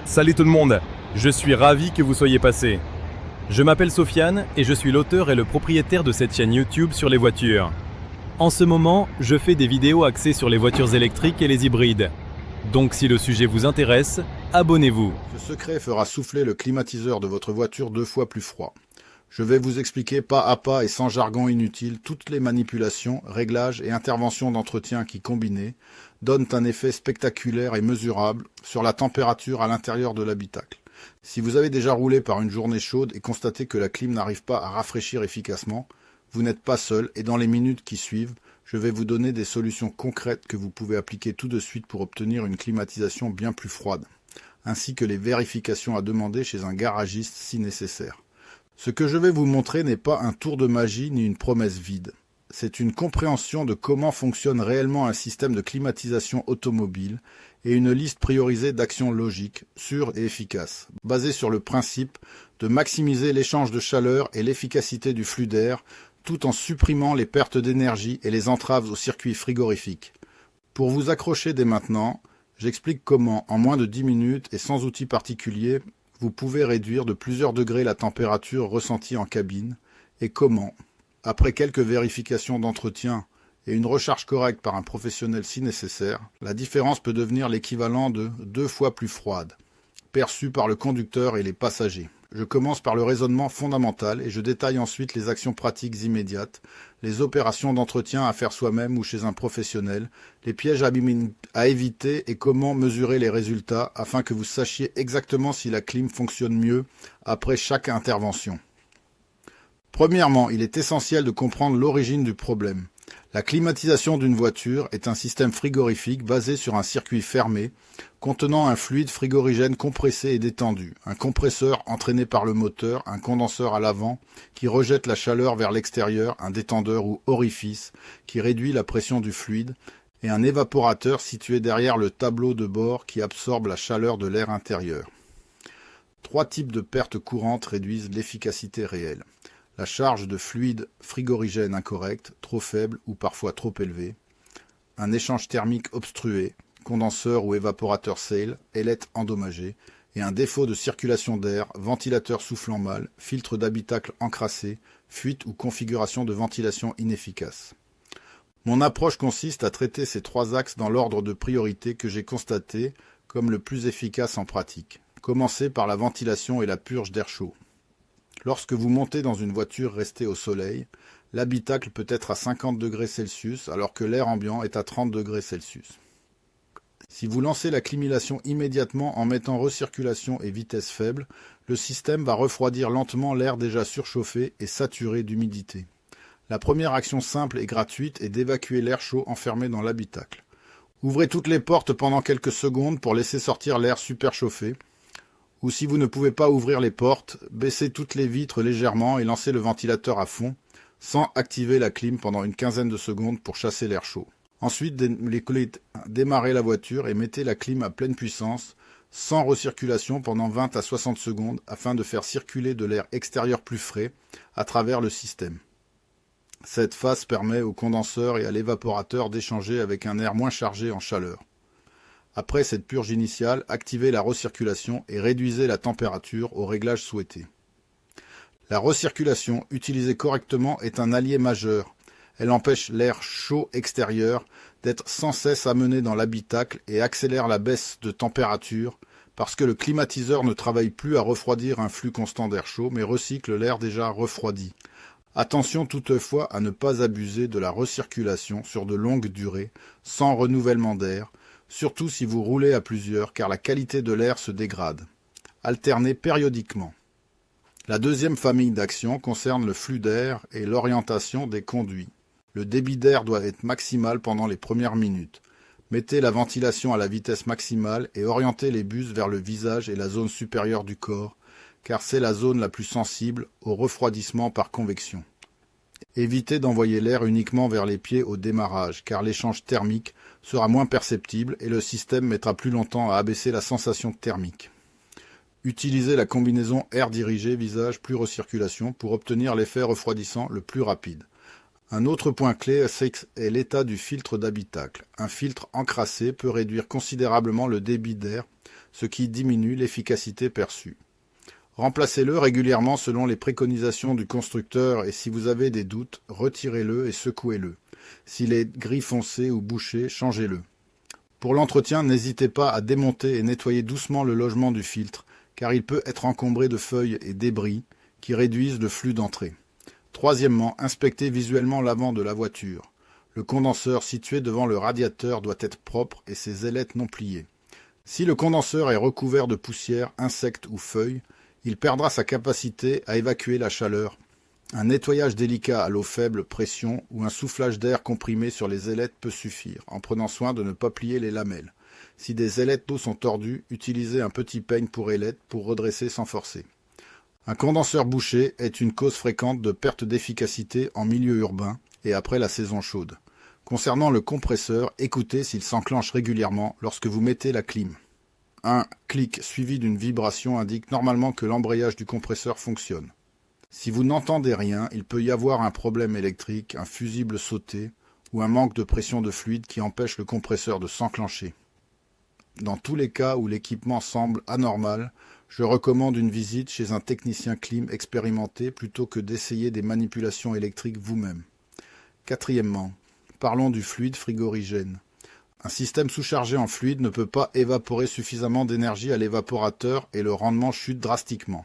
Salut tout le monde, je suis ravi que vous soyez passé. Je m'appelle Sofiane et je suis l'auteur et le propriétaire de cette chaîne YouTube sur les voitures. En ce moment, je fais des vidéos axées sur les voitures électriques et les hybrides. Donc si le sujet vous intéresse, abonnez-vous. Ce secret fera souffler le climatiseur de votre voiture 2 fois plus froid. Je vais vous expliquer pas à pas et sans jargon inutile toutes les manipulations, réglages et interventions d'entretien qui, combinées, donnent un effet spectaculaire et mesurable sur la température à l'intérieur de l'habitacle. Si vous avez déjà roulé par une journée chaude et constaté que la clim n'arrive pas à rafraîchir efficacement, vous n'êtes pas seul et dans les minutes qui suivent, je vais vous donner des solutions concrètes que vous pouvez appliquer tout de suite pour obtenir une climatisation bien plus froide, ainsi que les vérifications à demander chez un garagiste si nécessaire. Ce que je vais vous montrer n'est pas un tour de magie ni une promesse vide. C'est une compréhension de comment fonctionne réellement un système de climatisation automobile et une liste priorisée d'actions logiques, sûres et efficaces, basées sur le principe de maximiser l'échange de chaleur et l'efficacité du flux d'air, tout en supprimant les pertes d'énergie et les entraves au circuit frigorifique. Pour vous accrocher dès maintenant, j'explique comment, en moins de 10 minutes et sans outils particuliers, vous pouvez réduire de plusieurs degrés la température ressentie en cabine et comment, après quelques vérifications d'entretien et une recharge correcte par un professionnel si nécessaire, la différence peut devenir l'équivalent de 2 fois plus froide, perçue par le conducteur et les passagers. Je commence par le raisonnement fondamental et je détaille ensuite les actions pratiques immédiates, les opérations d'entretien à faire soi-même ou chez un professionnel, les pièges à éviter et comment mesurer les résultats afin que vous sachiez exactement si la clim fonctionne mieux après chaque intervention. Premièrement, il est essentiel de comprendre l'origine du problème. La climatisation d'une voiture est un système frigorifique basé sur un circuit fermé contenant un fluide frigorigène compressé et détendu, un compresseur entraîné par le moteur, un condenseur à l'avant qui rejette la chaleur vers l'extérieur, un détendeur ou orifice qui réduit la pression du fluide et un évaporateur situé derrière le tableau de bord qui absorbe la chaleur de l'air intérieur. 3 types de pertes courantes réduisent l'efficacité réelle. La charge de fluide frigorigène incorrecte, trop faible ou parfois trop élevée, un échange thermique obstrué, condenseur ou évaporateur sale, ailette endommagée, et un défaut de circulation d'air, ventilateur soufflant mal, filtre d'habitacle encrassé, fuite ou configuration de ventilation inefficace. Mon approche consiste à traiter ces 3 axes dans l'ordre de priorité que j'ai constaté comme le plus efficace en pratique. Commencer par la ventilation et la purge d'air chaud. Lorsque vous montez dans une voiture restée au soleil, l'habitacle peut être à 50 degrés Celsius alors que l'air ambiant est à 30 degrés Celsius. Si vous lancez la climatisation immédiatement en mettant recirculation et vitesse faible, le système va refroidir lentement l'air déjà surchauffé et saturé d'humidité. La première action simple et gratuite est d'évacuer l'air chaud enfermé dans l'habitacle. Ouvrez toutes les portes pendant quelques secondes pour laisser sortir l'air superchauffé. Ou si vous ne pouvez pas ouvrir les portes, baissez toutes les vitres légèrement et lancez le ventilateur à fond, sans activer la clim pendant une quinzaine de secondes pour chasser l'air chaud. Ensuite, démarrez la voiture et mettez la clim à pleine puissance, sans recirculation pendant 20 à 60 secondes afin de faire circuler de l'air extérieur plus frais à travers le système. Cette phase permet au condenseur et à l'évaporateur d'échanger avec un air moins chargé en chaleur. Après cette purge initiale, activez la recirculation et réduisez la température au réglage souhaité. La recirculation, utilisée correctement, est un allié majeur. Elle empêche l'air chaud extérieur d'être sans cesse amené dans l'habitacle et accélère la baisse de température parce que le climatiseur ne travaille plus à refroidir un flux constant d'air chaud mais recycle l'air déjà refroidi. Attention toutefois à ne pas abuser de la recirculation sur de longues durées sans renouvellement d'air, surtout si vous roulez à plusieurs car la qualité de l'air se dégrade. Alternez périodiquement. La deuxième famille d'actions concerne le flux d'air et l'orientation des conduits. Le débit d'air doit être maximal pendant les premières minutes. Mettez la ventilation à la vitesse maximale et orientez les bus vers le visage et la zone supérieure du corps, car c'est la zone la plus sensible au refroidissement par convection. Évitez d'envoyer l'air uniquement vers les pieds au démarrage, car l'échange thermique sera moins perceptible et le système mettra plus longtemps à abaisser la sensation thermique. Utilisez la combinaison air dirigé visage plus recirculation pour obtenir l'effet refroidissant le plus rapide. Un autre point clé est l'état du filtre d'habitacle. Un filtre encrassé peut réduire considérablement le débit d'air, ce qui diminue l'efficacité perçue. Remplacez-le régulièrement selon les préconisations du constructeur et si vous avez des doutes, retirez-le et secouez-le. S'il est gris foncé ou bouché, changez-le. Pour l'entretien, n'hésitez pas à démonter et nettoyer doucement le logement du filtre, car il peut être encombré de feuilles et débris qui réduisent le flux d'entrée. Troisièmement, inspectez visuellement l'avant de la voiture. Le condenseur situé devant le radiateur doit être propre et ses ailettes non pliées. Si le condenseur est recouvert de poussière, insectes ou feuilles, il perdra sa capacité à évacuer la chaleur. Un nettoyage délicat à l'eau faible pression ou un soufflage d'air comprimé sur les ailettes peut suffire, en prenant soin de ne pas plier les lamelles. Si des ailettes d'eau sont tordues, utilisez un petit peigne pour ailettes pour redresser sans forcer. Un condenseur bouché est une cause fréquente de perte d'efficacité en milieu urbain et après la saison chaude. Concernant le compresseur, écoutez s'il s'enclenche régulièrement lorsque vous mettez la clim. Un clic suivi d'une vibration indique normalement que l'embrayage du compresseur fonctionne. Si vous n'entendez rien, il peut y avoir un problème électrique, un fusible sauté ou un manque de pression de fluide qui empêche le compresseur de s'enclencher. Dans tous les cas où l'équipement semble anormal, je recommande une visite chez un technicien clim expérimenté plutôt que d'essayer des manipulations électriques vous-même. Quatrièmement, parlons du fluide frigorigène. Un système sous-chargé en fluide ne peut pas évaporer suffisamment d'énergie à l'évaporateur et le rendement chute drastiquement.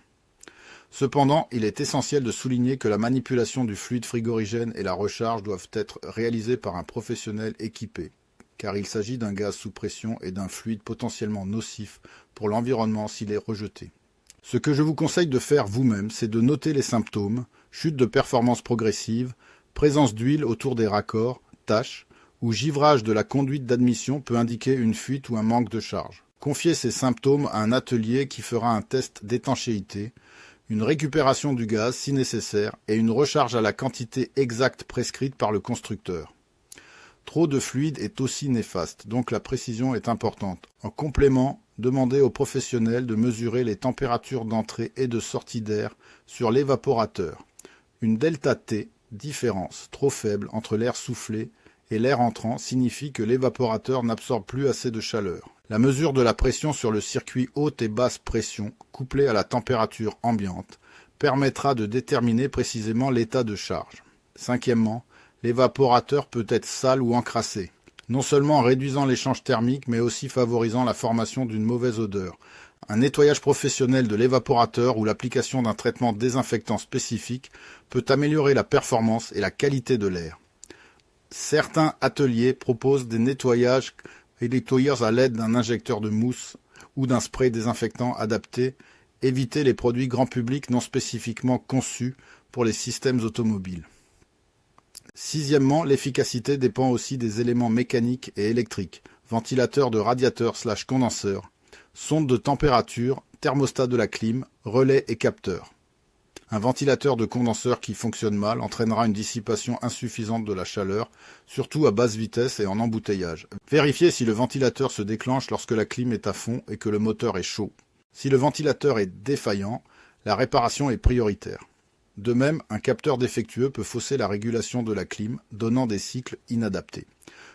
Cependant, il est essentiel de souligner que la manipulation du fluide frigorigène et la recharge doivent être réalisées par un professionnel équipé, car il s'agit d'un gaz sous pression et d'un fluide potentiellement nocif pour l'environnement s'il est rejeté. Ce que je vous conseille de faire vous-même, c'est de noter les symptômes, chute de performance progressive, présence d'huile autour des raccords, taches, ou givrage de la conduite d'admission peut indiquer une fuite ou un manque de charge. Confiez ces symptômes à un atelier qui fera un test d'étanchéité, une récupération du gaz si nécessaire et une recharge à la quantité exacte prescrite par le constructeur. Trop de fluide est aussi néfaste, donc la précision est importante. En complément, demandez aux professionnels de mesurer les températures d'entrée et de sortie d'air sur l'évaporateur. Une delta T, différence trop faible entre l'air soufflé et l'air entrant, signifie que l'évaporateur n'absorbe plus assez de chaleur. La mesure de la pression sur le circuit haute et basse pression, couplée à la température ambiante, permettra de déterminer précisément l'état de charge. Cinquièmement, l'évaporateur peut être sale ou encrassé, non seulement en réduisant l'échange thermique, mais aussi favorisant la formation d'une mauvaise odeur. Un nettoyage professionnel de l'évaporateur ou l'application d'un traitement désinfectant spécifique peut améliorer la performance et la qualité de l'air. Certains ateliers proposent des nettoyages à l'aide d'un injecteur de mousse ou d'un spray désinfectant adapté. Évitez les produits grand public non spécifiquement conçus pour les systèmes automobiles. Sixièmement, l'efficacité dépend aussi des éléments mécaniques et électriques, ventilateur de radiateur/condenseur, sonde de température, thermostat de la clim, relais et capteur. Un ventilateur de condenseur qui fonctionne mal entraînera une dissipation insuffisante de la chaleur, surtout à basse vitesse et en embouteillage. Vérifiez si le ventilateur se déclenche lorsque la clim est à fond et que le moteur est chaud. Si le ventilateur est défaillant, la réparation est prioritaire. De même, un capteur défectueux peut fausser la régulation de la clim, donnant des cycles inadaptés.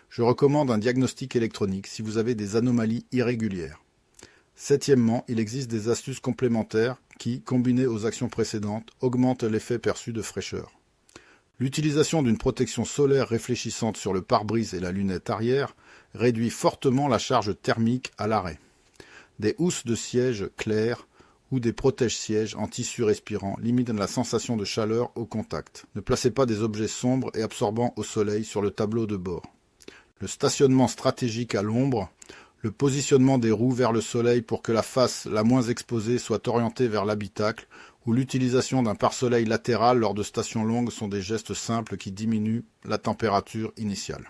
Je recommande un diagnostic électronique si vous avez des anomalies irrégulières. Septièmement, il existe des astuces complémentaires qui, combinées aux actions précédentes, augmentent l'effet perçu de fraîcheur. L'utilisation d'une protection solaire réfléchissante sur le pare-brise et la lunette arrière réduit fortement la charge thermique à l'arrêt. Des housses de siège claires ou des protège-sièges en tissu respirant limitent la sensation de chaleur au contact. Ne placez pas des objets sombres et absorbants au soleil sur le tableau de bord. Le stationnement stratégique à l'ombre, le positionnement des roues vers le soleil pour que la face la moins exposée soit orientée vers l'habitacle ou l'utilisation d'un pare-soleil latéral lors de stations longues sont des gestes simples qui diminuent la température initiale.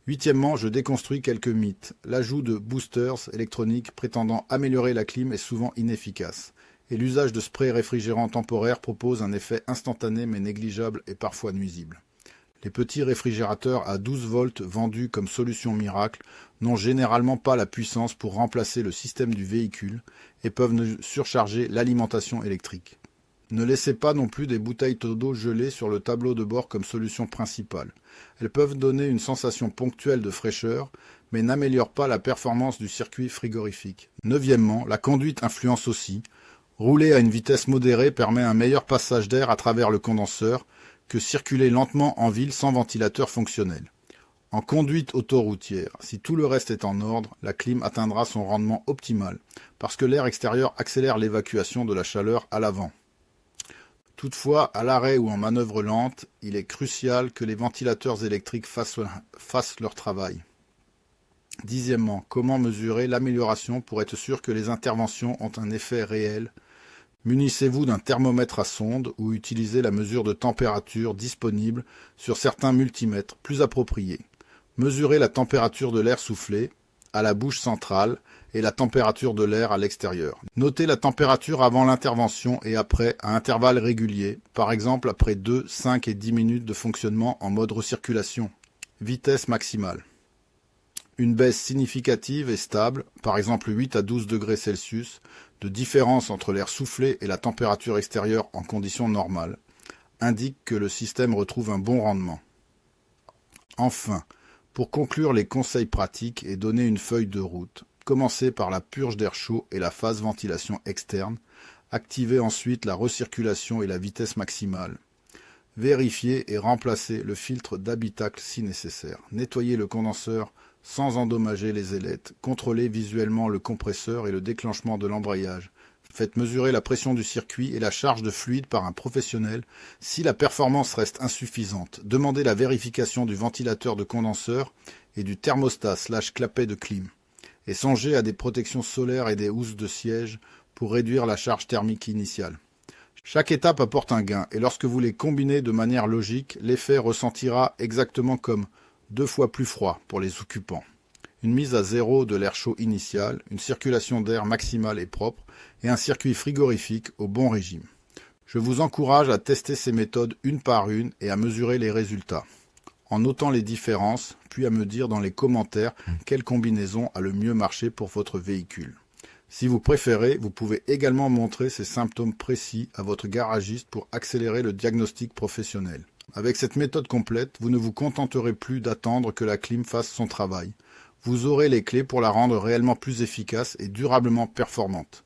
Huitièmement, je déconstruis quelques mythes. L'ajout de boosters électroniques prétendant améliorer la clim est souvent inefficace, et l'usage de sprays réfrigérants temporaires propose un effet instantané mais négligeable et parfois nuisible. Les petits réfrigérateurs à 12 volts vendus comme solution miracle n'ont généralement pas la puissance pour remplacer le système du véhicule et peuvent surcharger l'alimentation électrique. Ne laissez pas non plus des bouteilles d'eau gelées sur le tableau de bord comme solution principale. Elles peuvent donner une sensation ponctuelle de fraîcheur, mais n'améliorent pas la performance du circuit frigorifique. Neuvièmement, la conduite influence aussi. Rouler à une vitesse modérée permet un meilleur passage d'air à travers le condenseur que circuler lentement en ville sans ventilateur fonctionnel. En conduite autoroutière, si tout le reste est en ordre, la clim atteindra son rendement optimal, parce que l'air extérieur accélère l'évacuation de la chaleur à l'avant. Toutefois, à l'arrêt ou en manœuvre lente, il est crucial que les ventilateurs électriques fassent leur travail. Dixièmement, comment mesurer l'amélioration pour être sûr que les interventions ont un effet réel? Munissez-vous d'un thermomètre à sonde ou utilisez la mesure de température disponible sur certains multimètres plus appropriés. Mesurez la température de l'air soufflé à la bouche centrale et la température de l'air à l'extérieur. Notez la température avant l'intervention et après à intervalles réguliers, par exemple après 2, 5 et 10 minutes de fonctionnement en mode recirculation. Vitesse maximale. Une baisse significative et stable, par exemple 8 à 12 degrés Celsius, de différence entre l'air soufflé et la température extérieure en conditions normales, indique que le système retrouve un bon rendement. Enfin, pour conclure les conseils pratiques et donner une feuille de route, commencez par la purge d'air chaud et la phase ventilation externe, activez ensuite la recirculation et la vitesse maximale. Vérifiez et remplacez le filtre d'habitacle si nécessaire. Nettoyez le condenseur sans endommager les ailettes. Contrôlez visuellement le compresseur et le déclenchement de l'embrayage. Faites mesurer la pression du circuit et la charge de fluide par un professionnel. Si la performance reste insuffisante, demandez la vérification du ventilateur de condenseur et du thermostat / clapet de clim. Et songez à des protections solaires et des housses de siège pour réduire la charge thermique initiale. Chaque étape apporte un gain et lorsque vous les combinez de manière logique, l'effet ressentira exactement comme 2 fois plus froid pour les occupants. Une mise à zéro de l'air chaud initial, une circulation d'air maximale et propre et un circuit frigorifique au bon régime. Je vous encourage à tester ces méthodes une par une et à mesurer les résultats, en notant les différences, puis à me dire dans les commentaires quelle combinaison a le mieux marché pour votre véhicule. Si vous préférez, vous pouvez également montrer ces symptômes précis à votre garagiste pour accélérer le diagnostic professionnel. Avec cette méthode complète, vous ne vous contenterez plus d'attendre que la clim fasse son travail. Vous aurez les clés pour la rendre réellement plus efficace et durablement performante.